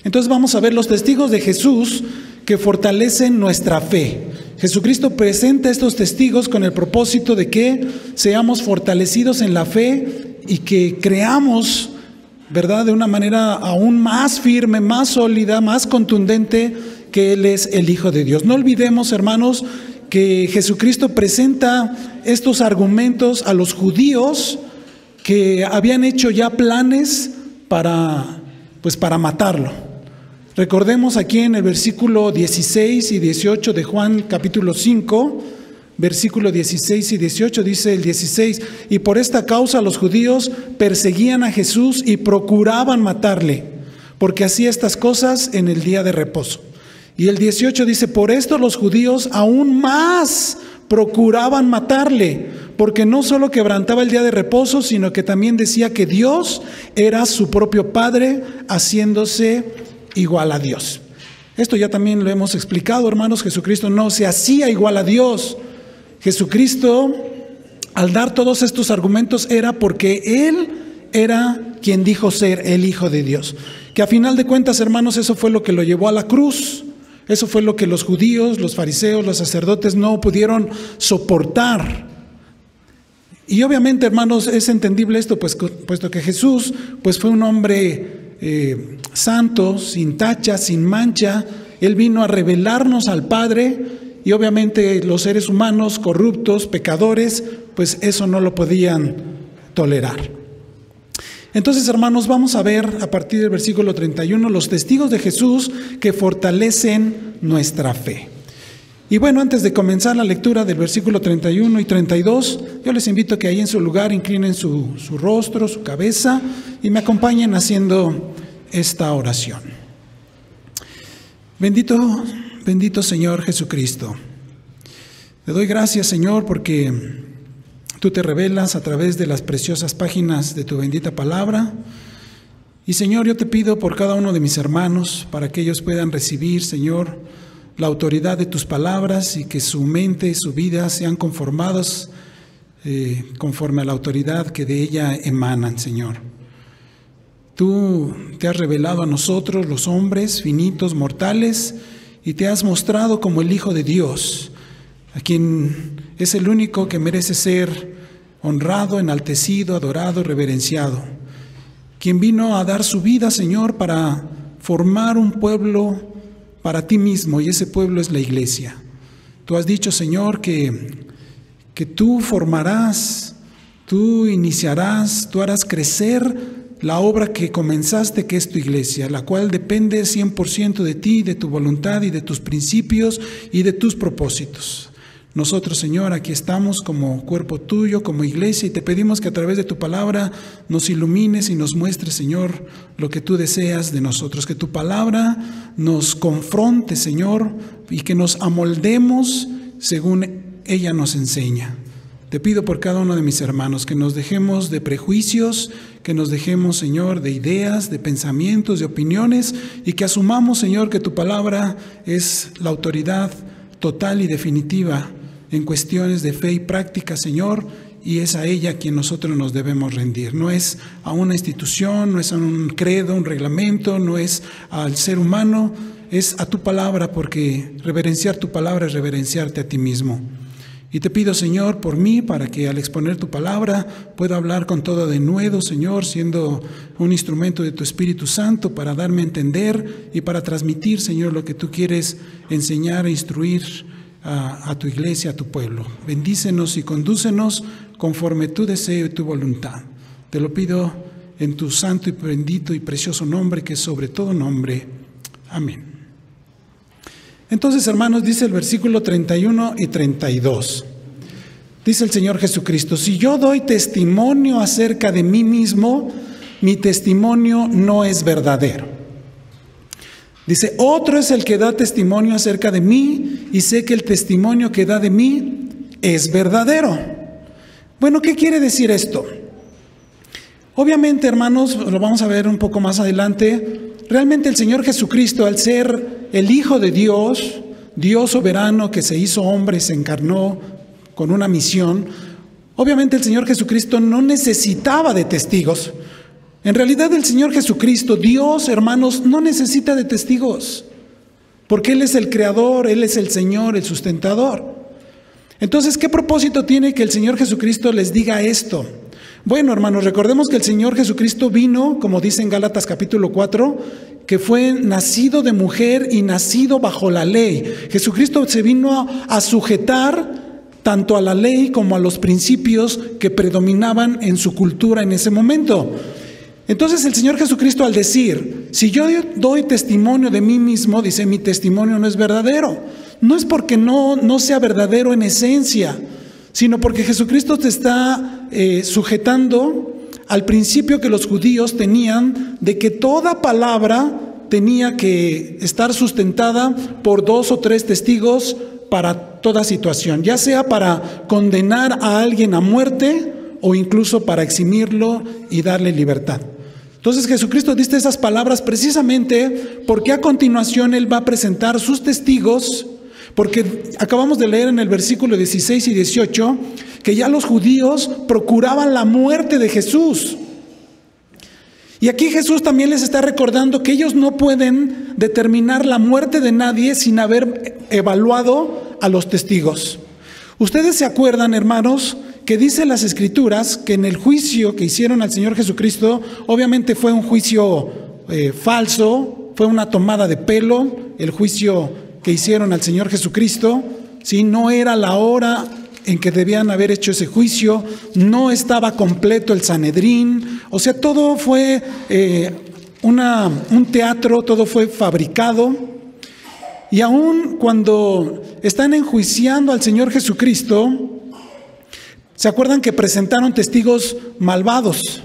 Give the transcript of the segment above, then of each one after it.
Entonces vamos a ver los testigos de Jesús que fortalecen nuestra fe. Jesucristo presenta estos testigos con el propósito de que seamos fortalecidos en la fe y que creamos, ¿verdad?, de una manera aún más firme, más sólida, más contundente, que Él es el Hijo de Dios. No olvidemos, hermanos, que Jesucristo presenta estos argumentos a los judíos que habían hecho ya planes para matarlo. Recordemos aquí en el versículo 16 y 18 de Juan capítulo 5, versículo 16 y 18, dice el 16: y por esta causa los judíos perseguían a Jesús y procuraban matarle, porque hacía estas cosas en el día de reposo. Y el 18 dice: por esto los judíos aún más procuraban matarle, porque no solo quebrantaba el día de reposo, sino que también decía que Dios era su propio Padre, haciéndose igual a Dios. Esto ya también lo hemos explicado, hermanos. Jesucristo no se hacía igual a Dios. Jesucristo, al dar todos estos argumentos, era porque Él era quien dijo ser el Hijo de Dios. Que a final de cuentas, hermanos, eso fue lo que lo llevó a la cruz. Eso fue lo que los judíos, los fariseos, los sacerdotes no pudieron soportar. Y obviamente, hermanos, es entendible esto, puesto que Jesús fue un hombre santo, sin tacha, sin mancha. Él vino a revelarnos al Padre, y obviamente los seres humanos corruptos, pecadores, pues eso no lo podían tolerar. Entonces, hermanos, vamos a ver a partir del versículo 31 los testigos de Jesús que fortalecen nuestra fe. Y bueno, antes de comenzar la lectura del versículo 31 y 32, yo les invito a que ahí en su lugar inclinen su rostro, su cabeza, y me acompañen haciendo esta oración. Bendito Señor Jesucristo. Te doy gracias, Señor, porque Tú te revelas a través de las preciosas páginas de Tu bendita palabra. Y, Señor, yo te pido por cada uno de mis hermanos, para que ellos puedan recibir, Señor, la autoridad de Tus palabras, y que su mente y su vida sean conformados conforme a la autoridad que de ella emanan, Señor. Tú te has revelado a nosotros, los hombres finitos, mortales, y te has mostrado como el Hijo de Dios, a quien es el único que merece ser honrado, enaltecido, adorado, reverenciado, quien vino a dar su vida, Señor, para formar un pueblo para Ti mismo, y ese pueblo es la iglesia. Tú has dicho, Señor, que Tú formarás, Tú iniciarás, Tú harás crecer la obra que comenzaste, que es Tu iglesia, la cual depende 100% de Ti, de Tu voluntad y de Tus principios y de Tus propósitos. Nosotros, Señor, aquí estamos como cuerpo Tuyo, como iglesia, y te pedimos que a través de Tu palabra nos ilumines y nos muestres, Señor, lo que Tú deseas de nosotros. Que Tu palabra nos confronte, Señor, y que nos amoldemos según ella nos enseña. Te pido por cada uno de mis hermanos que nos dejemos de prejuicios, que nos dejemos, Señor, de ideas, de pensamientos, de opiniones, y que asumamos, Señor, que Tu palabra es la autoridad total y definitiva en cuestiones de fe y práctica, Señor, y es a ella a quien nosotros nos debemos rendir. No es a una institución, no es a un credo, un reglamento, no es al ser humano, es a Tu palabra, porque reverenciar Tu palabra es reverenciarte a Ti mismo. Y te pido, Señor, por mí, para que al exponer Tu palabra pueda hablar con todo denuedo, Señor, siendo un instrumento de Tu Espíritu Santo para darme a entender y para transmitir, Señor, lo que Tú quieres enseñar e instruir a Tu iglesia, a Tu pueblo. Bendícenos y condúcenos conforme Tu deseo y Tu voluntad. Te lo pido en Tu santo y bendito y precioso nombre, que es sobre todo nombre. Amén. Entonces, hermanos, dice el versículo 31 y 32. Dice el Señor Jesucristo: si yo doy testimonio acerca de mí mismo, mi testimonio no es verdadero. Dice: otro es el que da testimonio acerca de mí, y sé que el testimonio que da de mí es verdadero. Bueno, ¿qué quiere decir esto? Obviamente, hermanos, lo vamos a ver un poco más adelante. Realmente el Señor Jesucristo, al ser el Hijo de Dios, Dios soberano que se hizo hombre, se encarnó con una misión, obviamente el Señor Jesucristo no necesitaba de testigos. En realidad el Señor Jesucristo, Dios, hermanos, no necesita de testigos, porque Él es el creador, Él es el Señor, el sustentador. Entonces, ¿qué propósito tiene que el Señor Jesucristo les diga esto? Bueno, hermanos, recordemos que el Señor Jesucristo vino, como dice en Gálatas capítulo 4, que fue nacido de mujer y nacido bajo la ley. Jesucristo se vino a sujetar tanto a la ley como a los principios que predominaban en su cultura en ese momento. Entonces el Señor Jesucristo, al decir, si yo doy testimonio de mí mismo, dice, mi testimonio no es verdadero. No es porque no sea verdadero en esencia, sino porque Jesucristo te está sujetando al principio que los judíos tenían de que toda palabra tenía que estar sustentada por 2 o 3 testigos para toda situación, ya sea para condenar a alguien a muerte o incluso para eximirlo y darle libertad. Entonces Jesucristo dice esas palabras precisamente porque a continuación Él va a presentar sus testigos, porque acabamos de leer en el versículo 16 y 18 que ya los judíos procuraban la muerte de Jesús. Y aquí Jesús también les está recordando que ellos no pueden determinar la muerte de nadie sin haber evaluado a los testigos. Ustedes se acuerdan, hermanos, que dice las Escrituras que en el juicio que hicieron al Señor Jesucristo, obviamente fue un juicio falso, fue una tomada de pelo, el juicio que hicieron al Señor Jesucristo, ¿sí? No era la hora en que debían haber hecho ese juicio, no estaba completo el Sanedrín, o sea, todo fue un teatro, todo fue fabricado. Y aún cuando están enjuiciando al Señor Jesucristo, ¿se acuerdan que presentaron testigos malvados?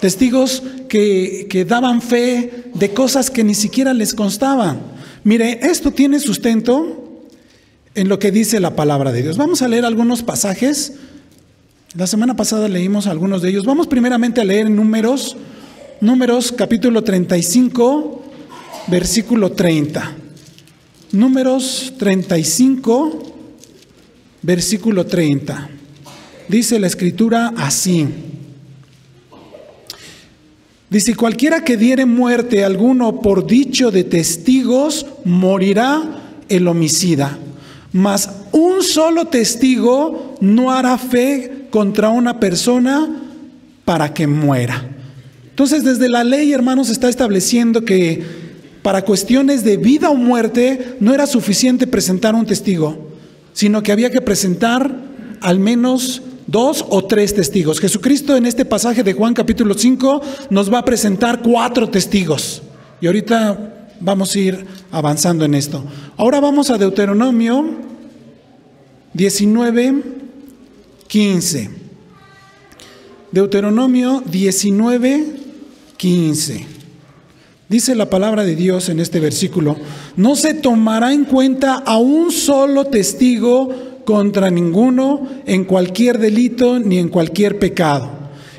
Testigos que daban fe de cosas que ni siquiera les constaban. Mire, esto tiene sustento en lo que dice la palabra de Dios. Vamos a leer algunos pasajes. La semana pasada leímos algunos de ellos. Vamos primeramente a leer en Números capítulo 35, versículo 30. Números 35, versículo 30. Dice la Escritura así. Dice, cualquiera que diere muerte a alguno por dicho de testigos, morirá el homicida. Mas un solo testigo no hará fe contra una persona para que muera. Entonces, desde la ley, hermanos, está estableciendo que para cuestiones de vida o muerte no era suficiente presentar un testigo, sino que había que presentar al menos 2 o 3 testigos. Jesucristo en este pasaje de Juan capítulo 5 nos va a presentar 4 testigos. Y ahorita vamos a ir avanzando en esto. Ahora vamos a Deuteronomio 19, 15. Deuteronomio 19, 15. Dice la palabra de Dios en este versículo: no se tomará en cuenta a un solo testigo contra ninguno en cualquier delito ni en cualquier pecado,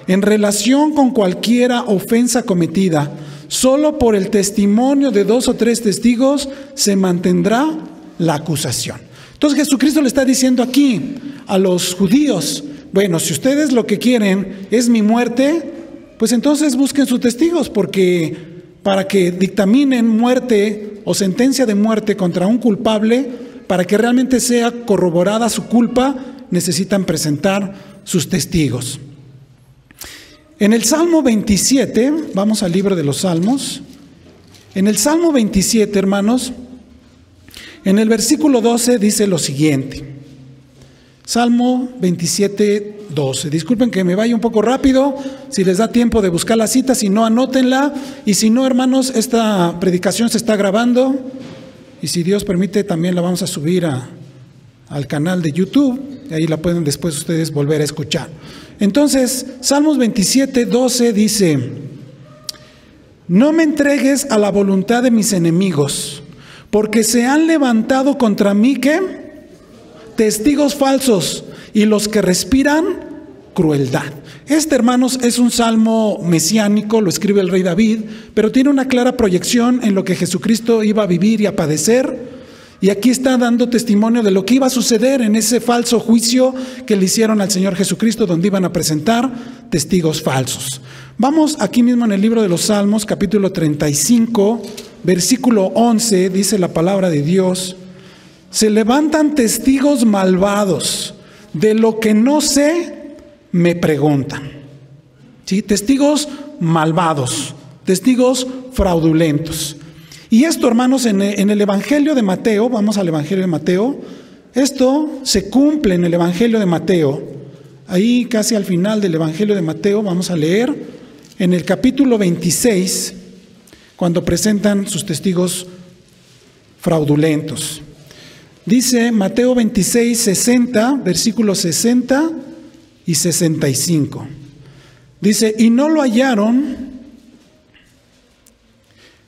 en relación con cualquiera ofensa cometida. Solo por el testimonio de 2 o 3 testigos se mantendrá la acusación. Entonces Jesucristo le está diciendo aquí a los judíos: bueno, si ustedes lo que quieren es mi muerte, pues entonces busquen sus testigos, porque para que dictaminen muerte o sentencia de muerte contra un culpable, para que realmente sea corroborada su culpa, necesitan presentar sus testigos. En el Salmo 27, vamos al libro de los Salmos. En el Salmo 27, hermanos, en el versículo 12 dice lo siguiente. Salmo 27, 12. Disculpen que me vaya un poco rápido, si les da tiempo de buscar la cita, si no, anótenla. Y si no, hermanos, esta predicación se está grabando. Y si Dios permite, también la vamos a subir al canal de YouTube. Y ahí la pueden después ustedes volver a escuchar. Entonces, Salmos 27, 12 dice: no me entregues a la voluntad de mis enemigos, porque se han levantado contra mí, ¿qué? Testigos falsos, y los que respiran crueldad. Este, hermanos, es un salmo mesiánico, lo escribe el rey David, pero tiene una clara proyección en lo que Jesucristo iba a vivir y a padecer. Y aquí está dando testimonio de lo que iba a suceder en ese falso juicio que le hicieron al Señor Jesucristo, donde iban a presentar testigos falsos. Vamos aquí mismo en el libro de los Salmos, capítulo 35, versículo 11, dice la palabra de Dios: se levantan testigos malvados, de lo que no sé, me preguntan. ¿Sí? Testigos malvados, testigos fraudulentos. Y esto, hermanos, en el Evangelio de Mateo, vamos al Evangelio de Mateo, esto se cumple en el Evangelio de Mateo. Ahí casi al final del Evangelio de Mateo vamos a leer en el capítulo 26, cuando presentan sus testigos fraudulentos. Dice Mateo 26, 60, versículos 60 y 65. Dice, y no lo hallaron.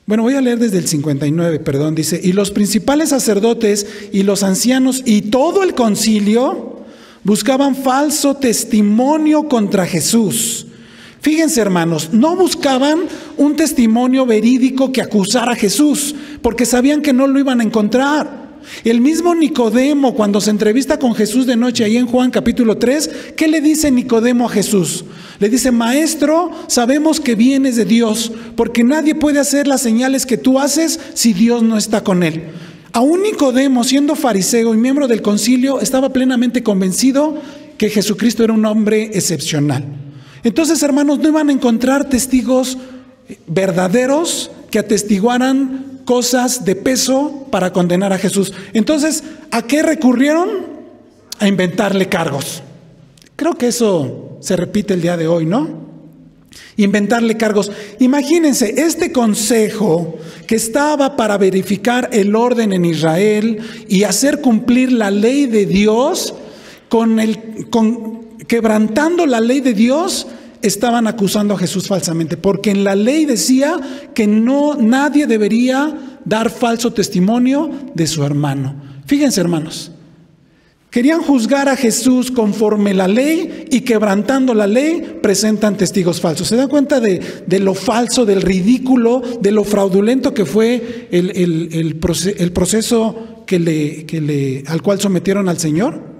Bueno, voy a leer desde el 59, perdón. Dice, y los principales sacerdotes y los ancianos y todo el concilio buscaban falso testimonio contra Jesús. Fíjense, hermanos, no buscaban un testimonio verídico que acusara a Jesús, porque sabían que no lo iban a encontrar. El mismo Nicodemo, cuando se entrevista con Jesús de noche, ahí en Juan capítulo 3, ¿qué le dice Nicodemo a Jesús? Le dice, maestro, sabemos que vienes de Dios, porque nadie puede hacer las señales que tú haces si Dios no está con él. Aún Nicodemo, siendo fariseo y miembro del concilio, estaba plenamente convencido que Jesucristo era un hombre excepcional. Entonces, hermanos, no iban a encontrar testigos verdaderos que atestiguaran cosas de peso para condenar a Jesús. Entonces, ¿a qué recurrieron? A inventarle cargos. Creo que eso se repite el día de hoy, ¿no? Inventarle cargos. Imagínense, este consejo que estaba para verificar el orden en Israel y hacer cumplir la ley de Dios, quebrantando la ley de Dios, estaban acusando a Jesús falsamente, porque en la ley decía que nadie debería dar falso testimonio de su hermano. Fíjense, hermanos, querían juzgar a Jesús conforme la ley y quebrantando la ley presentan testigos falsos. ¿Se dan cuenta de lo falso, del ridículo, de lo fraudulento que fue el proceso al cual sometieron al Señor?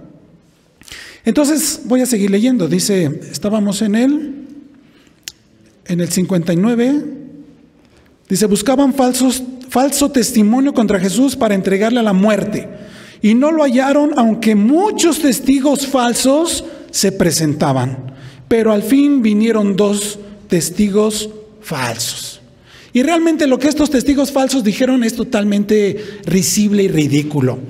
Entonces voy a seguir leyendo. Dice, estábamos en el 59, dice, buscaban falso testimonio contra Jesús para entregarle a la muerte, y no lo hallaron, aunque muchos testigos falsos se presentaban, pero al fin vinieron 2 testigos falsos. Y realmente lo que estos testigos falsos dijeron es totalmente risible y ridículo.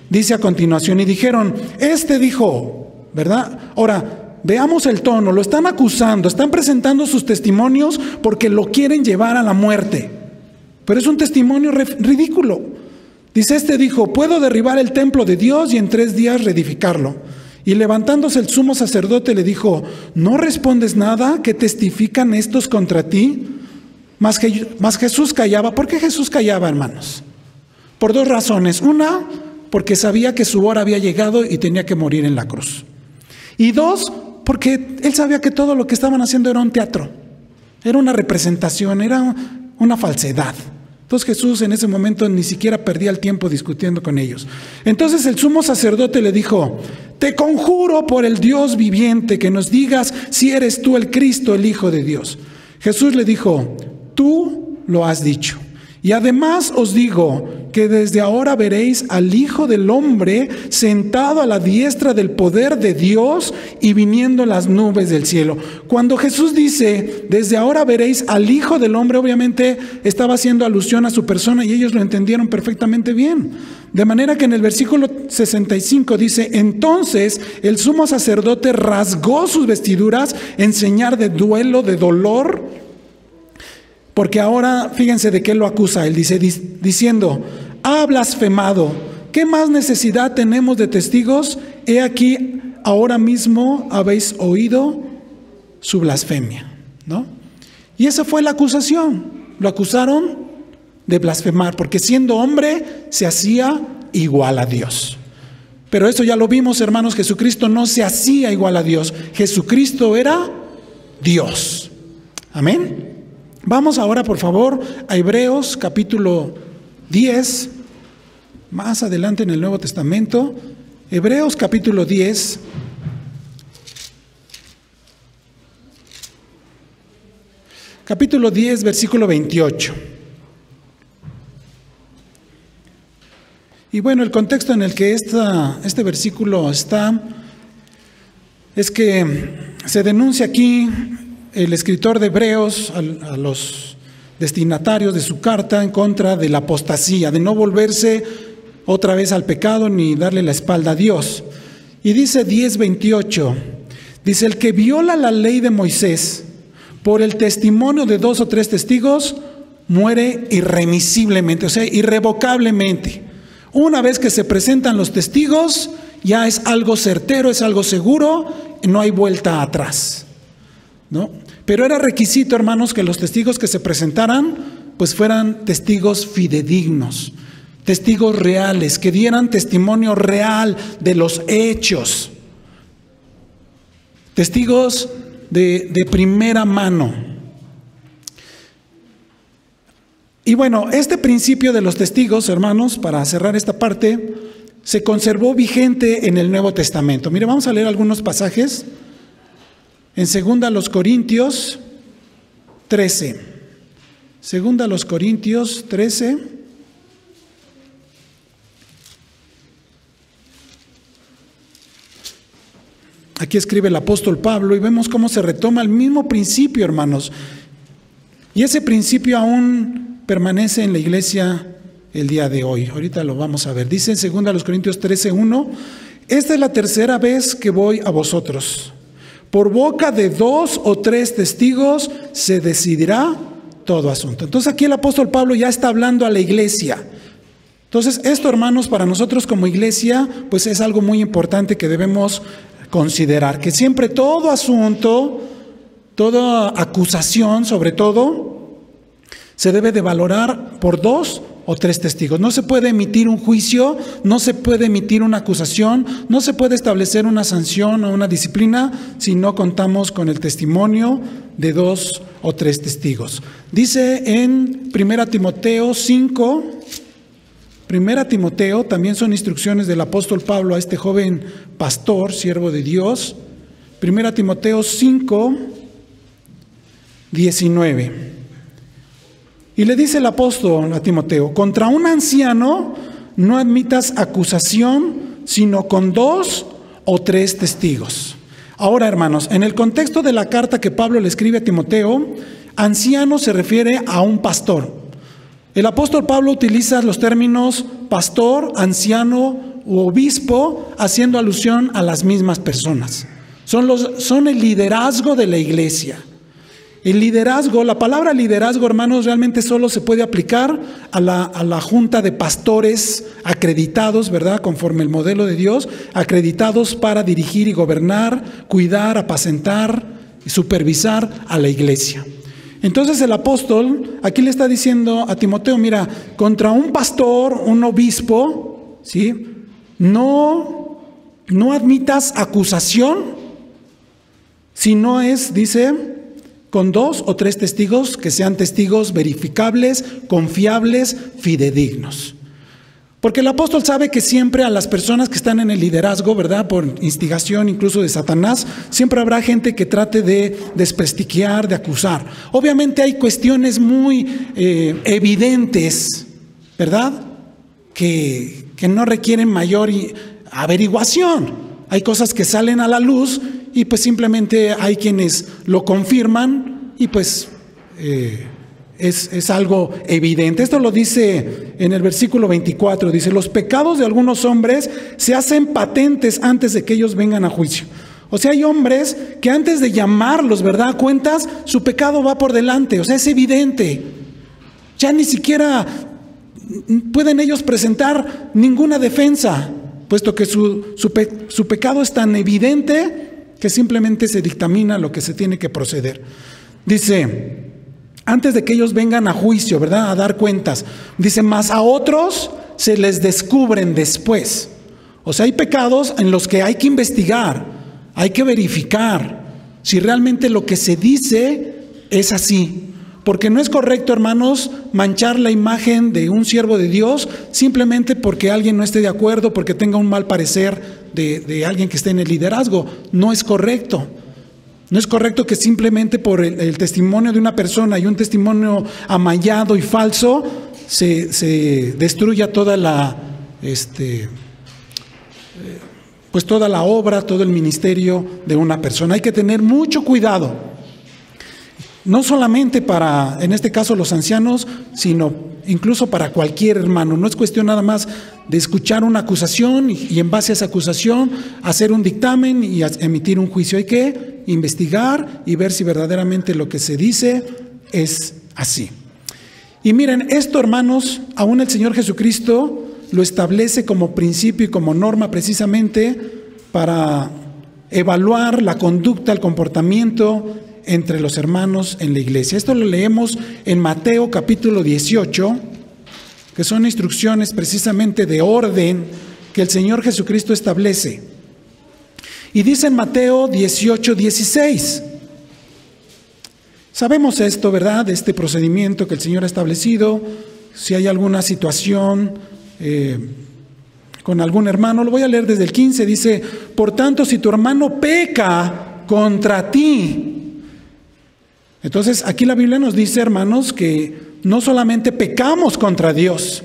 Dice a continuación, y dijeron, este dijo, ¿verdad? Ahora, veamos el tono, lo están acusando, están presentando sus testimonios porque lo quieren llevar a la muerte. Pero es un testimonio ridículo. Dice, este dijo, puedo derribar el templo de Dios y en 3 días reedificarlo. Y levantándose el sumo sacerdote le dijo, ¿no respondes nada? ¿Qué testifican estos contra ti? Mas Jesús callaba. ¿Por qué Jesús callaba, hermanos? Por 2 razones. Una, porque sabía que su hora había llegado y tenía que morir en la cruz. Y 2, porque él sabía que todo lo que estaban haciendo era un teatro, era una representación, era una falsedad. Entonces Jesús en ese momento ni siquiera perdía el tiempo discutiendo con ellos. Entonces el sumo sacerdote le dijo, te conjuro por el Dios viviente que nos digas si eres tú el Cristo, el Hijo de Dios. Jesús le dijo, tú lo has dicho. Y además os digo que desde ahora veréis al Hijo del Hombre sentado a la diestra del poder de Dios y viniendo en las nubes del cielo. Cuando Jesús dice, desde ahora veréis al Hijo del Hombre, obviamente estaba haciendo alusión a su persona y ellos lo entendieron perfectamente bien. De manera que en el versículo 65 dice, entonces el sumo sacerdote rasgó sus vestiduras en señal de duelo, de dolor. Porque ahora, fíjense de qué lo acusa. Él dice, diciendo, ha blasfemado. ¿Qué más necesidad tenemos de testigos? He aquí, ahora mismo habéis oído su blasfemia, ¿no? Y esa fue la acusación. Lo acusaron de blasfemar, porque siendo hombre se hacía igual a Dios. Pero eso ya lo vimos, hermanos, Jesucristo no se hacía igual a Dios. Jesucristo era Dios. Amén. Vamos ahora, por favor, a Hebreos capítulo 10, más adelante en el Nuevo Testamento. Hebreos capítulo 10. capítulo 10, versículo 28. Y bueno, el contexto en el que este versículo está es que se denuncia aquí el escritor de Hebreos a los destinatarios de su carta en contra de la apostasía, de no volverse otra vez al pecado ni darle la espalda a Dios. Y dice 10:28, dice: el que viola la ley de Moisés por el testimonio de 2 o 3 testigos muere irremisiblemente, o sea, irrevocablemente. Una vez que se presentan los testigos, ya es algo certero, es algo seguro, no hay vuelta atrás, ¿no? Pero era requisito, hermanos, que los testigos que se presentaran, pues fueran testigos fidedignos, testigos reales, que dieran testimonio real de los hechos, testigos de primera mano. Y bueno, este principio de los testigos, hermanos, para cerrar esta parte, se conservó vigente en el Nuevo Testamento. Mire, vamos a leer algunos pasajes en 2 Corintios 13. 2 Corintios 13. Aquí escribe el apóstol Pablo y vemos cómo se retoma el mismo principio, hermanos. Y ese principio aún permanece en la iglesia el día de hoy. Ahorita lo vamos a ver. Dice en 2 Corintios 13:1: esta es la tercera vez que voy a vosotros. Por boca de 2 o 3 testigos se decidirá todo asunto. Entonces aquí el apóstol Pablo ya está hablando a la iglesia. Entonces esto, hermanos, para nosotros como iglesia, pues es algo muy importante que debemos considerar. Que siempre todo asunto, toda acusación, sobre todo, se debe de valorar por 2 o 3 testigos. No se puede emitir un juicio, no se puede emitir una acusación, no se puede establecer una sanción o una disciplina si no contamos con el testimonio de 2 o 3 testigos. Dice en 1 Timoteo 5, 1 Timoteo, también son instrucciones del apóstol Pablo a este joven pastor, siervo de Dios. 1 Timoteo 5, 19. Y le dice el apóstol a Timoteo: contra un anciano no admitas acusación, sino con 2 o 3 testigos. Ahora, hermanos, en el contexto de la carta que Pablo le escribe a Timoteo, anciano se refiere a un pastor. El apóstol Pablo utiliza los términos pastor, anciano u obispo, haciendo alusión a las mismas personas. Son el liderazgo de la iglesia. El liderazgo, la palabra liderazgo, hermanos, realmente solo se puede aplicar a la junta de pastores acreditados, ¿verdad? Conforme el modelo de Dios, acreditados para dirigir y gobernar, cuidar, apacentar y supervisar a la iglesia. Entonces el apóstol aquí le está diciendo a Timoteo: mira, contra un pastor, un obispo, ¿sí? No admitas acusación, si no es, dice, con 2 o 3 testigos que sean testigos verificables, confiables, fidedignos. Porque el apóstol sabe que siempre a las personas que están en el liderazgo, ¿verdad?, por instigación incluso de Satanás, siempre habrá gente que trate de desprestigiar, de acusar. Obviamente hay cuestiones muy evidentes, ¿verdad?, que no requieren mayor averiguación. Hay cosas que salen a la luz y pues simplemente hay quienes lo confirman y pues es algo evidente. Esto lo dice en el versículo 24, dice: los pecados de algunos hombres se hacen patentes antes de que ellos vengan a juicio. O sea, hay hombres que antes de llamarlos, ¿verdad?, a cuentas, su pecado va por delante, o sea, es evidente. Ya ni siquiera pueden ellos presentar ninguna defensa, puesto que su pecado es tan evidente que simplemente se dictamina lo que se tiene que proceder. Dice: antes de que ellos vengan a juicio, ¿verdad?, a dar cuentas. Dice: más a otros se les descubren después. O sea, hay pecados en los que hay que investigar, hay que verificar si realmente lo que se dice es así. Porque no es correcto, hermanos, manchar la imagen de un siervo de Dios simplemente porque alguien no esté de acuerdo, porque tenga un mal parecer de alguien que esté en el liderazgo. No es correcto. No es correcto que simplemente por el testimonio de una persona y un testimonio amallado y falso se destruya toda la, pues toda la obra, todo el ministerio de una persona. Hay que tener mucho cuidado, no solamente para, en este caso, los ancianos, sino incluso para cualquier hermano. No es cuestión nada más de escuchar una acusación y en base a esa acusación hacer un dictamen y emitir un juicio. Hay que investigar y ver si verdaderamente lo que se dice es así. Y miren, esto, hermanos, aún el Señor Jesucristo lo establece como principio y como norma precisamente para evaluar la conducta, el comportamiento entre los hermanos en la iglesia. Esto lo leemos en Mateo capítulo 18, que son instrucciones precisamente de orden que el Señor Jesucristo establece. Y dice en Mateo 18:16. Sabemos esto, ¿verdad? De este procedimiento que el Señor ha establecido. Si hay alguna situación con algún hermano, lo voy a leer desde el 15. Dice: por tanto, si tu hermano peca contra ti. Entonces, aquí la Biblia nos dice, hermanos, que no solamente pecamos contra Dios.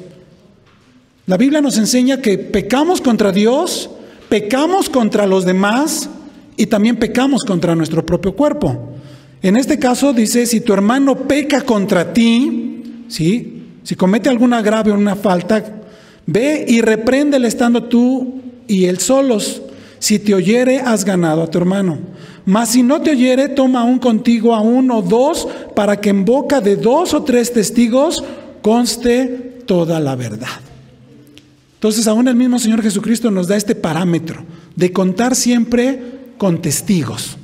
La Biblia nos enseña que pecamos contra Dios, pecamos contra los demás y también pecamos contra nuestro propio cuerpo. En este caso dice, si tu hermano peca contra ti, ¿sí? Si comete algún agravio o una falta, ve y repréndele estando tú y él solos. Si te oyere, has ganado a tu hermano. Mas si no te oyere, toma aún contigo a uno o dos, para que en boca de 2 o 3 testigos conste toda la verdad. Entonces, aún el mismo Señor Jesucristo nos da este parámetro de contar siempre con testigos,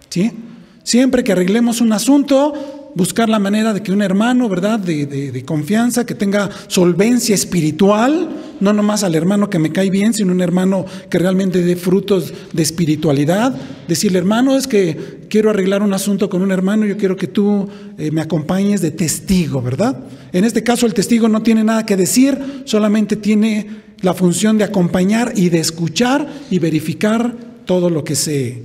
¿sí? Siempre que arreglemos un asunto, buscar la manera de que un hermano, ¿verdad?, de confianza, que tenga solvencia espiritual, no nomás al hermano que me cae bien, sino un hermano que realmente dé frutos de espiritualidad. Decirle, hermano, es que quiero arreglar un asunto con un hermano, yo quiero que tú me acompañes de testigo, ¿verdad? En este caso el testigo no tiene nada que decir, solamente tiene la función de acompañar y de escuchar y verificar todo lo que se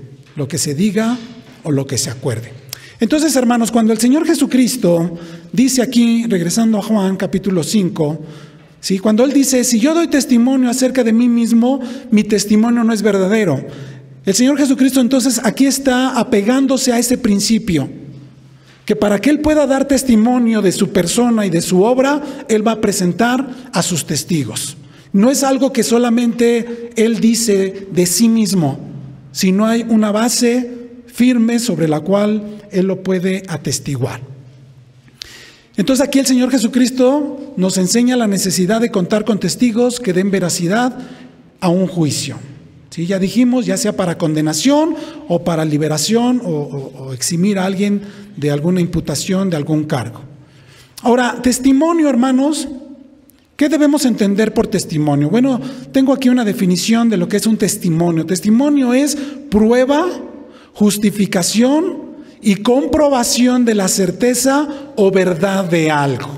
diga o lo que se acuerde. Entonces, hermanos, cuando el Señor Jesucristo dice aquí, regresando a Juan capítulo 5, ¿sí? Cuando Él dice, si yo doy testimonio acerca de mí mismo, mi testimonio no es verdadero. El Señor Jesucristo entonces aquí está apegándose a ese principio, que para que Él pueda dar testimonio de su persona y de su obra, Él va a presentar a sus testigos. No es algo que solamente Él dice de sí mismo, sino hay una base firme sobre la cual Él lo puede atestiguar. Entonces aquí el Señor Jesucristo nos enseña la necesidad de contar con testigos que den veracidad a un juicio. ¿Sí? Ya dijimos, ya sea para condenación o para liberación o eximir a alguien de alguna imputación, de algún cargo. Ahora, testimonio, hermanos, ¿qué debemos entender por testimonio? Bueno, tengo aquí una definición de lo que es un testimonio. Testimonio es prueba, justificación y comprobación de la certeza o verdad de algo.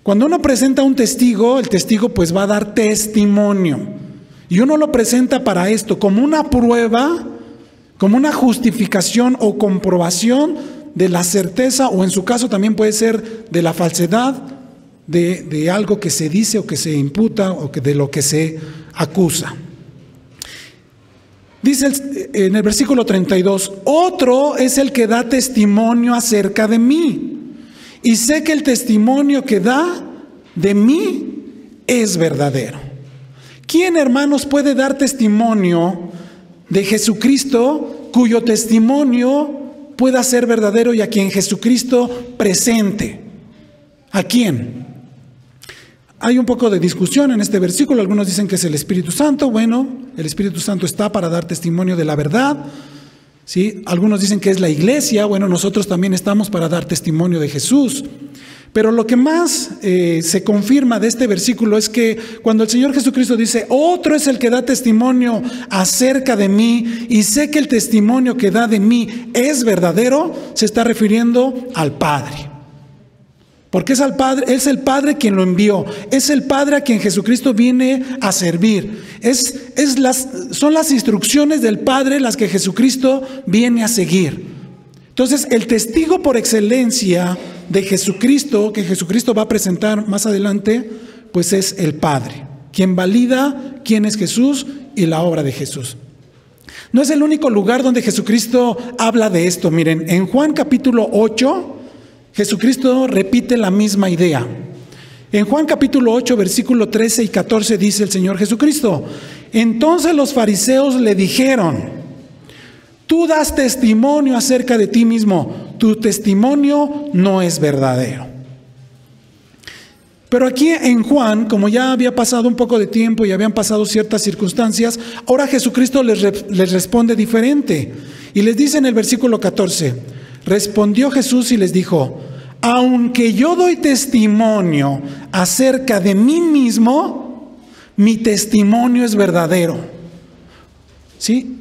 Cuando uno presenta un testigo, el testigo pues va a dar testimonio. Y uno lo presenta para esto, como una prueba, como una justificación o comprobación de la certeza, o en su caso también puede ser de la falsedad de algo que se dice o que se imputa o de lo que se acusa. Dice en el versículo 32, otro es el que da testimonio acerca de mí, y sé que el testimonio que da de mí es verdadero. ¿Quién, hermanos, puede dar testimonio de Jesucristo cuyo testimonio pueda ser verdadero y a quien Jesucristo presente? ¿A quién? Hay un poco de discusión en este versículo. Algunos dicen que es el Espíritu Santo. Bueno, el Espíritu Santo está para dar testimonio de la verdad, ¿sí? Algunos dicen que es la iglesia. Bueno, nosotros también estamos para dar testimonio de Jesús. Pero lo que más se confirma de este versículo es que cuando el Señor Jesucristo dice, otro es el que da testimonio acerca de mí, y sé que el testimonio que da de mí es verdadero, se está refiriendo al Padre. Porque es el Padre quien lo envió, es el Padre a quien Jesucristo viene a servir. Son las instrucciones del Padre las que Jesucristo viene a seguir. Entonces, el testigo por excelencia de Jesucristo, que Jesucristo va a presentar más adelante, pues es el Padre, quien valida quién es Jesús y la obra de Jesús. No es el único lugar donde Jesucristo habla de esto. Miren, en Juan capítulo 8, Jesucristo repite la misma idea. En Juan capítulo 8, versículo 13 y 14 dice el Señor Jesucristo: entonces los fariseos le dijeron: tú das testimonio acerca de ti mismo, tu testimonio no es verdadero. Pero aquí en Juan, como ya había pasado un poco de tiempo y habían pasado ciertas circunstancias, ahora Jesucristo les responde diferente. Y les dice en el versículo 14: respondió Jesús y les dijo: aunque yo doy testimonio acerca de mí mismo, mi testimonio es verdadero. ¿Sí?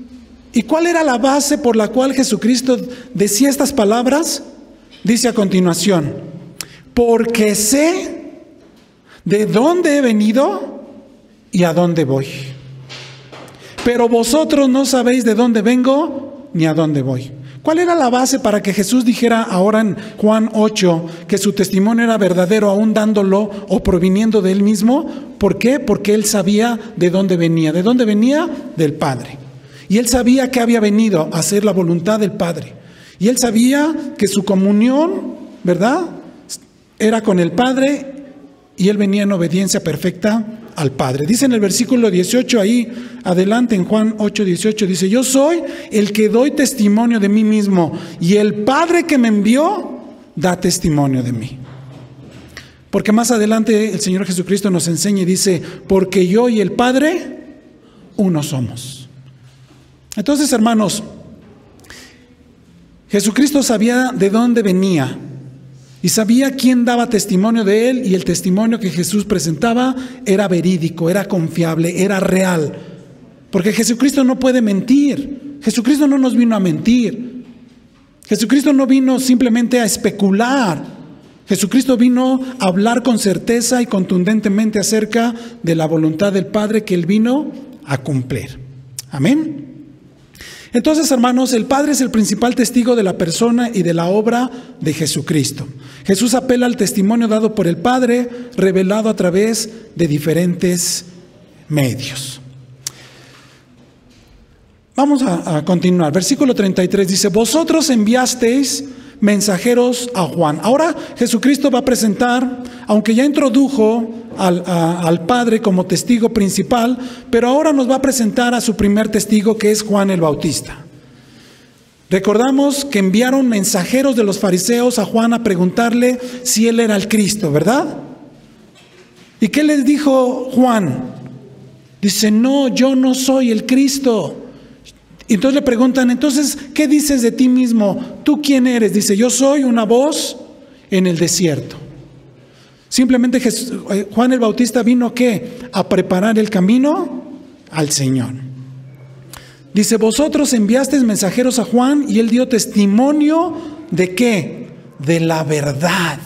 ¿Y cuál era la base por la cual Jesucristo decía estas palabras? Dice a continuación: porque sé de dónde he venido y a dónde voy. Pero vosotros no sabéis de dónde vengo ni a dónde voy. ¿Cuál era la base para que Jesús dijera ahora en Juan 8 que su testimonio era verdadero, aún dándolo o proviniendo de él mismo? ¿Por qué? Porque él sabía de dónde venía. ¿De dónde venía? Del Padre. Y él sabía que había venido a hacer la voluntad del Padre. Y él sabía que su comunión, ¿verdad?, era con el Padre, y él venía en obediencia perfecta al Padre. Dice en el versículo 18, ahí adelante en Juan 8, 18, dice: yo soy el que doy testimonio de mí mismo, y el Padre que me envió da testimonio de mí. Porque más adelante el Señor Jesucristo nos enseña y dice: porque yo y el Padre uno somos. Entonces, hermanos, Jesucristo sabía de dónde venía y sabía quién daba testimonio de él, y el testimonio que Jesús presentaba era verídico, era confiable, era real. Porque Jesucristo no puede mentir. Jesucristo no nos vino a mentir. Jesucristo no vino simplemente a especular. Jesucristo vino a hablar con certeza y contundentemente acerca de la voluntad del Padre que él vino a cumplir. Amén. Entonces, hermanos, el Padre es el principal testigo de la persona y de la obra de Jesucristo. Jesús apela al testimonio dado por el Padre, revelado a través de diferentes medios. Vamos a continuar. Versículo 33 dice: vosotros enviasteis mensajeros a Juan. Ahora Jesucristo va a presentar, aunque ya introdujo al Padre como testigo principal, pero ahora nos va a presentar a su primer testigo, que es Juan el Bautista. Recordamos que enviaron mensajeros de los fariseos a Juan a preguntarle si él era el Cristo, ¿verdad? ¿Y qué les dijo Juan? Dice: no, yo no soy el Cristo. Y entonces le preguntan: entonces, ¿qué dices de ti mismo? ¿Tú quién eres? Dice: yo soy una voz en el desierto. Simplemente Juan el Bautista vino, ¿qué? A preparar el camino al Señor. Dice: vosotros enviasteis mensajeros a Juan y él dio testimonio ¿de qué? De la verdad.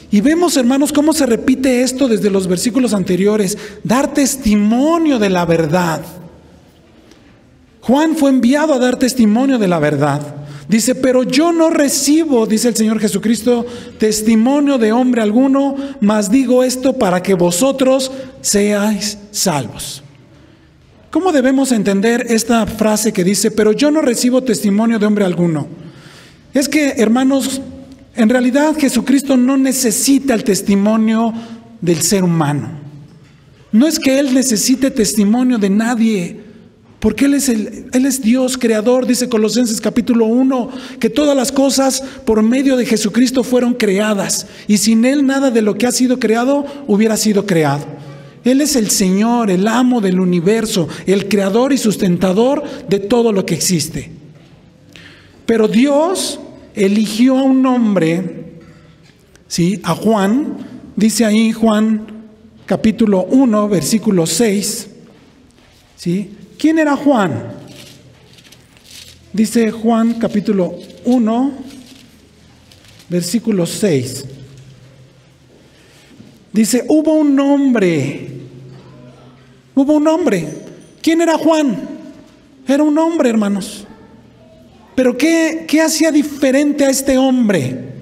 Y vemos, hermanos, cómo se repite esto desde los versículos anteriores: dar testimonio de la verdad. Juan fue enviado a dar testimonio de la verdad. Dice: pero yo no recibo, dice el Señor Jesucristo, testimonio de hombre alguno, mas digo esto para que vosotros seáis salvos. ¿Cómo debemos entender esta frase que dice: pero yo no recibo testimonio de hombre alguno? Es que, hermanos, en realidad Jesucristo no necesita el testimonio del ser humano. No es que Él necesite testimonio de nadie, porque Él es Dios creador. Dice Colosenses capítulo 1 que todas las cosas por medio de Jesucristo fueron creadas, y sin Él nada de lo que ha sido creado hubiera sido creado. Él es el Señor, el amo del universo, el creador y sustentador de todo lo que existe. Pero Dios eligió a un hombre, ¿sí?, a Juan. Dice ahí Juan capítulo 1 versículo 6, ¿sí? ¿Quién era Juan? Dice Juan capítulo 1 versículo 6. Dice, hubo un hombre. ¿Quién era Juan? Era un hombre, hermanos. Pero ¿qué hacía diferente a este hombre?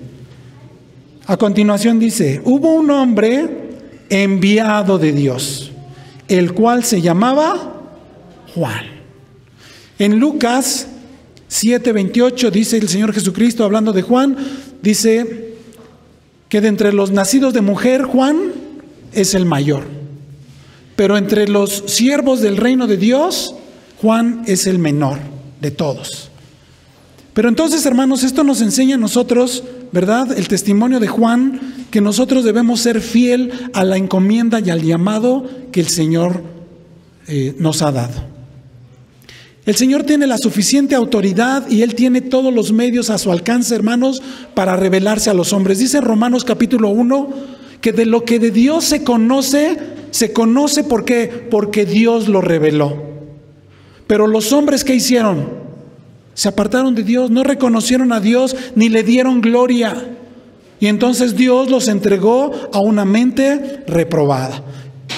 A continuación dice, hubo un hombre enviado de Dios, el cual se llamaba Juan. En Lucas 7:28 dice el Señor Jesucristo, hablando de Juan, dice que de entre los nacidos de mujer, Juan es el mayor. Pero entre los siervos del reino de Dios, Juan es el menor de todos. Pero entonces, hermanos, esto nos enseña a nosotros, ¿verdad? El testimonio de Juan, que nosotros debemos ser fiel a la encomienda y al llamado que el Señor nos ha dado. El Señor tiene la suficiente autoridad y Él tiene todos los medios a su alcance, hermanos, para revelarse a los hombres. Dice Romanos capítulo 1 que de lo que de Dios se conoce ¿por qué? Porque Dios lo reveló. Pero los hombres, ¿qué hicieron? Se apartaron de Dios, no reconocieron a Dios ni le dieron gloria. Y entonces Dios los entregó a una mente reprobada.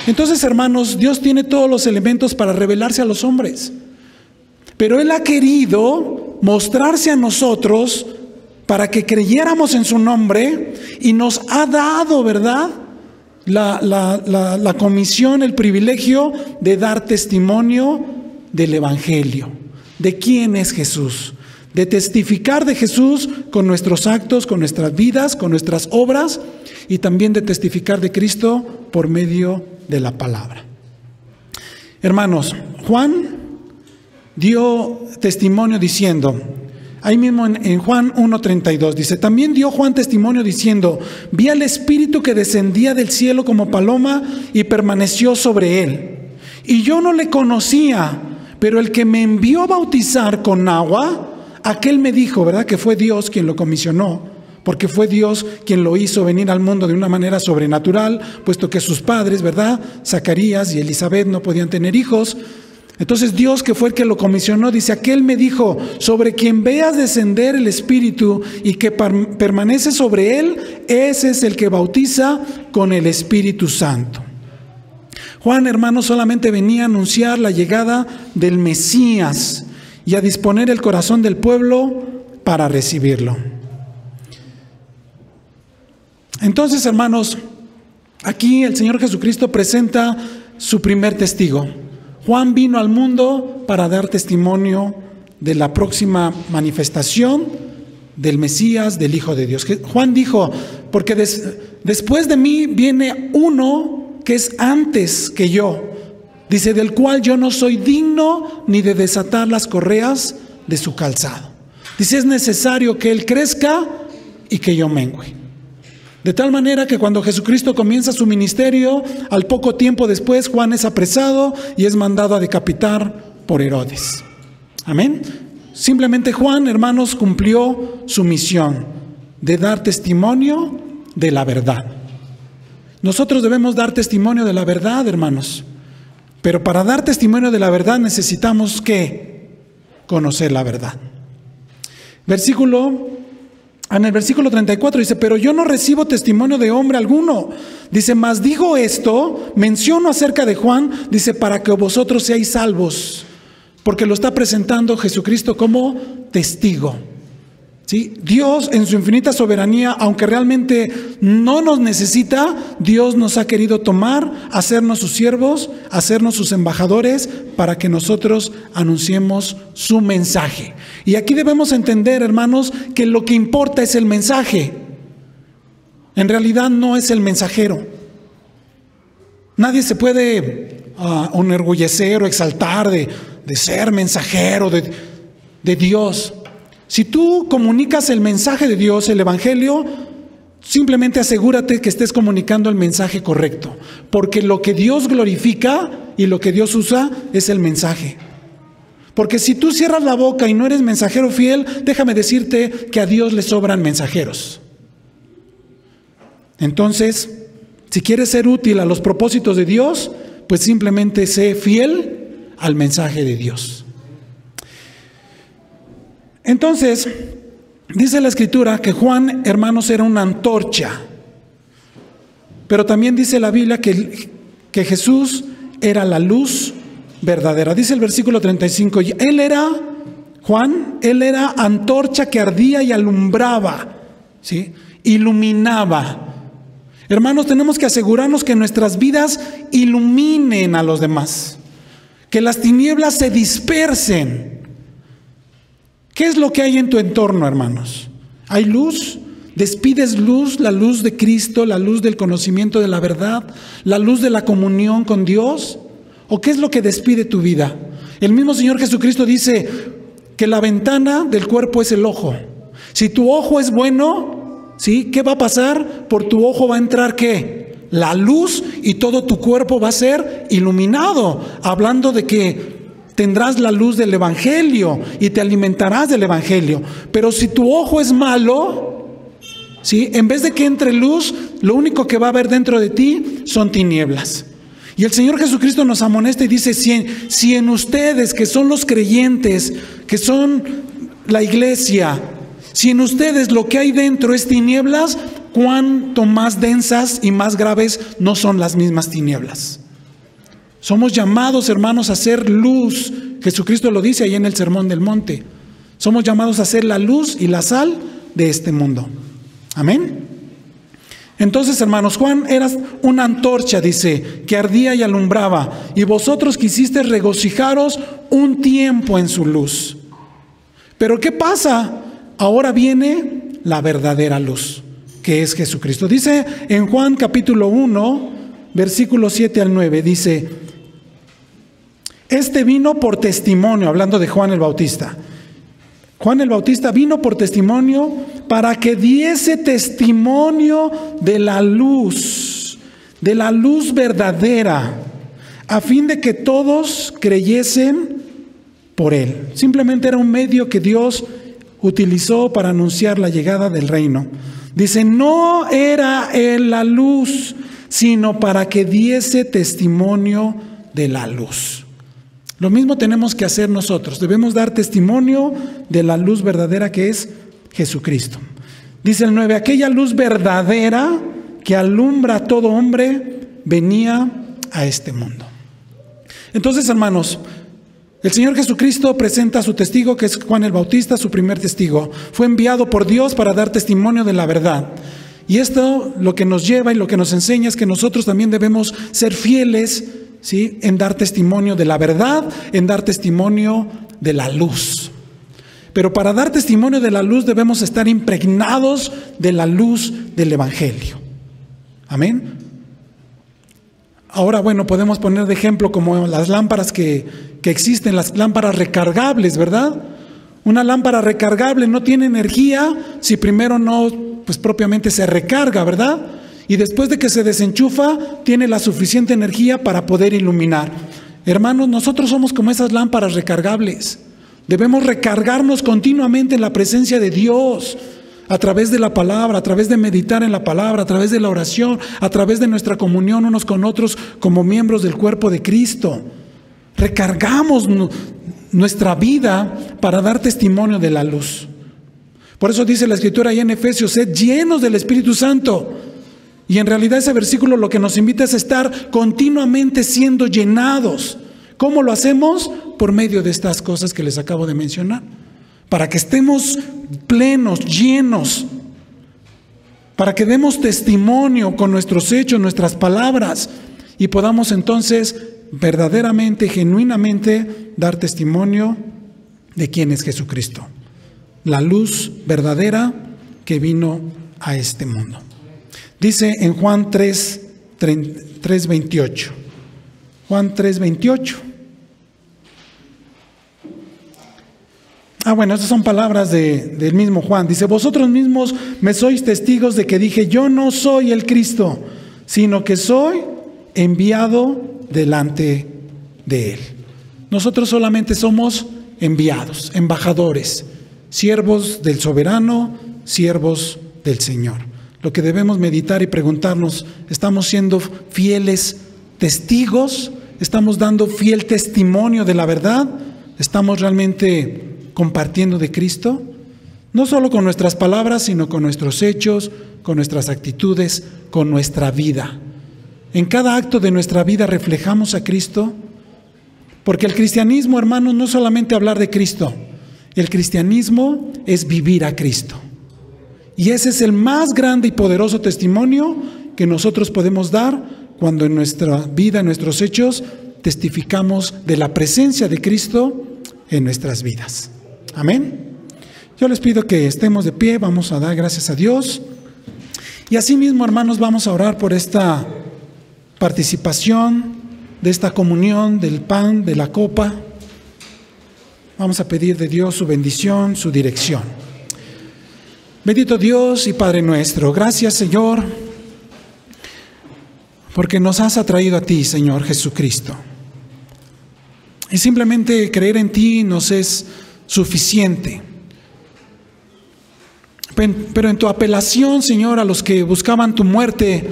Entonces, hermanos, Dios tiene todos los elementos para revelarse a los hombres. Pero Él ha querido mostrarse a nosotros para que creyéramos en su nombre y nos ha dado, ¿verdad?, la comisión, el privilegio de dar testimonio del Evangelio. ¿De quién es Jesús? De testificar de Jesús con nuestros actos, con nuestras vidas, con nuestras obras, y también de testificar de Cristo por medio de la palabra. Hermanos, Juan dio testimonio diciendo, ahí mismo en Juan 1:32, dice, también dio Juan testimonio diciendo, vi al Espíritu que descendía del cielo como paloma y permaneció sobre él. Y yo no le conocía, pero el que me envió a bautizar con agua, aquel me dijo, ¿verdad?, que fue Dios quien lo comisionó, porque fue Dios quien lo hizo venir al mundo de una manera sobrenatural, puesto que sus padres, ¿verdad?, Zacarías y Elizabeth, no podían tener hijos. Entonces Dios, que fue el que lo comisionó, dice, aquel me dijo, sobre quien veas descender el Espíritu y que permanece sobre él, ese es el que bautiza con el Espíritu Santo. Juan, hermano, solamente venía a anunciar la llegada del Mesías y a disponer el corazón del pueblo para recibirlo. Entonces, hermanos, aquí el Señor Jesucristo presenta su primer testigo. Juan vino al mundo para dar testimonio de la próxima manifestación del Mesías, del Hijo de Dios. Juan dijo, porque después de mí viene uno que es antes que yo, dice, del cual yo no soy digno ni de desatar las correas de su calzado. Dice, es necesario que Él crezca y que yo mengüe. De tal manera que cuando Jesucristo comienza su ministerio, al poco tiempo después, Juan es apresado y es mandado a decapitar por Herodes. Amén. Simplemente Juan, hermanos, cumplió su misión de dar testimonio de la verdad. Nosotros debemos dar testimonio de la verdad, hermanos. Pero para dar testimonio de la verdad necesitamos ¿qué? Conocer la verdad. En el versículo 34 dice, pero yo no recibo testimonio de hombre alguno. Dice, mas digo esto, menciono acerca de Juan, dice, para que vosotros seáis salvos. Porque lo está presentando Jesucristo como testigo. ¿Sí? Dios en su infinita soberanía, aunque realmente no nos necesita, Dios nos ha querido tomar, hacernos sus siervos, hacernos sus embajadores, para que nosotros anunciemos su mensaje. Y aquí debemos entender, hermanos, que lo que importa es el mensaje. En realidad no es el mensajero. Nadie se puede enorgullecer o exaltar de ser mensajero de Dios. Si tú comunicas el mensaje de Dios, el Evangelio, simplemente asegúrate que estés comunicando el mensaje correcto, porque lo que Dios glorifica y lo que Dios usa es el mensaje. Porque si tú cierras la boca y no eres mensajero fiel, déjame decirte que a Dios le sobran mensajeros. Entonces, si quieres ser útil a los propósitos de Dios, pues simplemente sé fiel al mensaje de Dios. Entonces, dice la Escritura que Juan, hermanos, era una antorcha. Pero también dice la Biblia que Jesús era la luz verdadera. Dice el versículo 35, Él era, Juan, Él era antorcha que ardía y alumbraba, ¿sí? Iluminaba. Hermanos, tenemos que asegurarnos que nuestras vidas iluminen a los demás, que las tinieblas se dispersen. ¿Qué es lo que hay en tu entorno, hermanos? ¿Hay luz? ¿Despides luz, la luz de Cristo, la luz del conocimiento de la verdad, la luz de la comunión con Dios? ¿O qué es lo que despide tu vida? El mismo Señor Jesucristo dice que la ventana del cuerpo es el ojo. Si tu ojo es bueno, ¿sí? ¿Qué va a pasar? Por tu ojo va a entrar ¿qué? La luz, y todo tu cuerpo va a ser iluminado, hablando de que tendrás la luz del Evangelio y te alimentarás del Evangelio. Pero si tu ojo es malo, ¿sí? En vez de que entre luz, lo único que va a haber dentro de ti son tinieblas. Y el Señor Jesucristo nos amonesta y dice, si en ustedes, que son los creyentes, que son la iglesia, si en ustedes lo que hay dentro es tinieblas, cuánto más densas y más graves no son las mismas tinieblas. Somos llamados, hermanos, a ser luz. Jesucristo lo dice ahí en el Sermón del Monte. Somos llamados a ser la luz y la sal de este mundo. Amén. Entonces, hermanos, Juan era una antorcha, dice, que ardía y alumbraba, y vosotros quisisteis regocijaros un tiempo en su luz. Pero ¿qué pasa? Ahora viene la verdadera luz, que es Jesucristo. Dice en Juan capítulo 1, versículos 7 al 9, dice, este vino por testimonio, hablando de Juan el Bautista. Juan el Bautista vino por testimonio para que diese testimonio de la luz verdadera, a fin de que todos creyesen por él. Simplemente era un medio que Dios utilizó para anunciar la llegada del reino. Dice, no era él la luz, sino para que diese testimonio de la luz. Lo mismo tenemos que hacer nosotros. Debemos dar testimonio de la luz verdadera que es Jesucristo. Dice el 9, aquella luz verdadera que alumbra a todo hombre venía a este mundo. Entonces, hermanos, el Señor Jesucristo presenta a su testigo, que es Juan el Bautista, su primer testigo. Fue enviado por Dios para dar testimonio de la verdad. Y esto lo que nos lleva y lo que nos enseña es que nosotros también debemos ser fieles, ¿sí?, en dar testimonio de la verdad, en dar testimonio de la luz. Pero para dar testimonio de la luz debemos estar impregnados de la luz del Evangelio. Amén. Ahora, bueno, podemos poner de ejemplo como las lámparas que existen, las lámparas recargables, ¿verdad? Una lámpara recargable no tiene energía si primero no, pues propiamente se recarga, ¿verdad? Y después de que se desenchufa, tiene la suficiente energía para poder iluminar. Hermanos, nosotros somos como esas lámparas recargables. Debemos recargarnos continuamente en la presencia de Dios, a través de la palabra, a través de meditar en la palabra, a través de la oración, a través de nuestra comunión unos con otros como miembros del cuerpo de Cristo. Recargamos nuestra vida para dar testimonio de la luz. Por eso dice la Escritura ahí en Efesios, sed llenos del Espíritu Santo. Y en realidad ese versículo lo que nos invita es estar continuamente siendo llenados. ¿Cómo lo hacemos? Por medio de estas cosas que les acabo de mencionar. Para que estemos plenos, llenos. Para que demos testimonio con nuestros hechos, nuestras palabras. Y podamos entonces verdaderamente, genuinamente dar testimonio de quién es Jesucristo. La luz verdadera que vino a este mundo. Dice en Juan 3:28. Juan 3:28. Bueno, estas son palabras del mismo Juan. Dice, vosotros mismos me sois testigos de que dije, yo no soy el Cristo, sino que soy enviado delante de él. Nosotros solamente somos enviados, embajadores, siervos del soberano, siervos del Señor. Lo que debemos meditar y preguntarnos, ¿estamos siendo fieles testigos? ¿Estamos dando fiel testimonio de la verdad? ¿Estamos realmente compartiendo de Cristo? No solo con nuestras palabras, sino con nuestros hechos, con nuestras actitudes, con nuestra vida. En cada acto de nuestra vida reflejamos a Cristo, porque el cristianismo, hermanos, no es solamente hablar de Cristo. El cristianismo es vivir a Cristo. Y ese es el más grande y poderoso testimonio que nosotros podemos dar cuando en nuestra vida, en nuestros hechos, testificamos de la presencia de Cristo en nuestras vidas. Amén. Yo les pido que estemos de pie, vamos a dar gracias a Dios. Y asimismo, hermanos, vamos a orar por esta participación, de esta comunión, del pan, de la copa. Vamos a pedir de Dios su bendición, su dirección. Bendito Dios y Padre nuestro, gracias, Señor, porque nos has atraído a ti, Señor Jesucristo. Y simplemente creer en ti nos es suficiente. Pero en tu apelación, Señor, a los que buscaban tu muerte,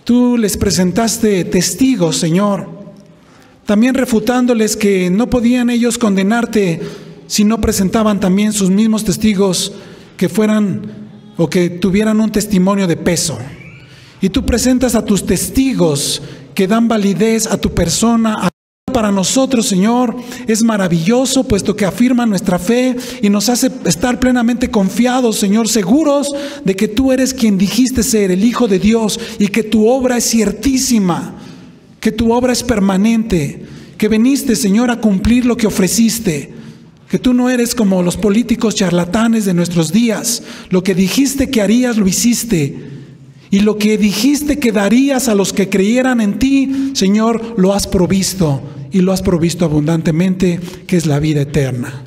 tú les presentaste testigos, Señor, también refutándoles que no podían ellos condenarte si no presentaban también sus mismos testigos que fueran o que tuvieran un testimonio de peso. Y tú presentas a tus testigos que dan validez a tu persona. Para nosotros, Señor, es maravilloso, puesto que afirma nuestra fe y nos hace estar plenamente confiados, Señor, seguros de que tú eres quien dijiste ser, el Hijo de Dios, y que tu obra es ciertísima, que tu obra es permanente, que viniste, Señor, a cumplir lo que ofreciste, que tú no eres como los políticos charlatanes de nuestros días. Lo que dijiste que harías, lo hiciste. Y lo que dijiste que darías a los que creyeran en ti, Señor, lo has provisto. Y lo has provisto abundantemente, que es la vida eterna.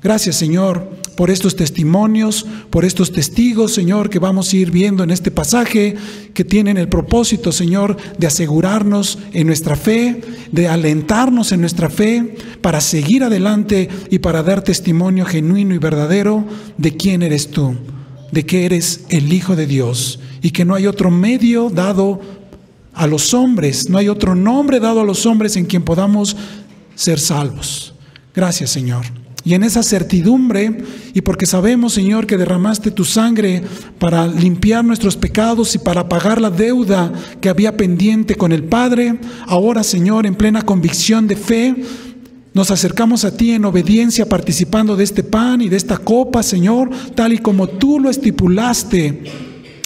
Gracias, Señor, por estos testimonios, por estos testigos, Señor, que vamos a ir viendo en este pasaje, que tienen el propósito, Señor, de asegurarnos en nuestra fe, de alentarnos en nuestra fe, para seguir adelante y para dar testimonio genuino y verdadero de quién eres tú, de que eres el Hijo de Dios y que no hay otro medio dado a los hombres, no hay otro nombre dado a los hombres en quien podamos ser salvos. Gracias, Señor. Y en esa certidumbre, y porque sabemos, Señor, que derramaste tu sangre para limpiar nuestros pecados y para pagar la deuda que había pendiente con el Padre, ahora, Señor, en plena convicción de fe, nos acercamos a ti en obediencia, participando de este pan y de esta copa, Señor, tal y como tú lo estipulaste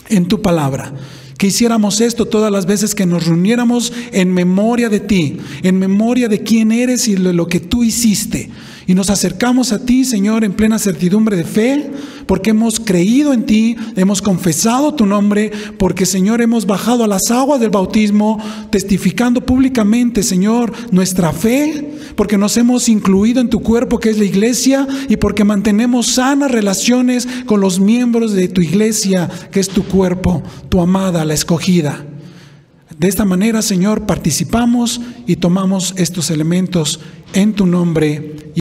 en tu palabra. Que hiciéramos esto todas las veces que nos reuniéramos en memoria de ti, en memoria de quién eres y de lo que tú hiciste. Y nos acercamos a ti, Señor, en plena certidumbre de fe, porque hemos creído en ti, hemos confesado tu nombre, porque, Señor, hemos bajado a las aguas del bautismo, testificando públicamente, Señor, nuestra fe, porque nos hemos incluido en tu cuerpo, que es la iglesia, y porque mantenemos sanas relaciones con los miembros de tu iglesia, que es tu cuerpo, tu amada, la escogida. De esta manera, Señor, participamos y tomamos estos elementos en tu nombre.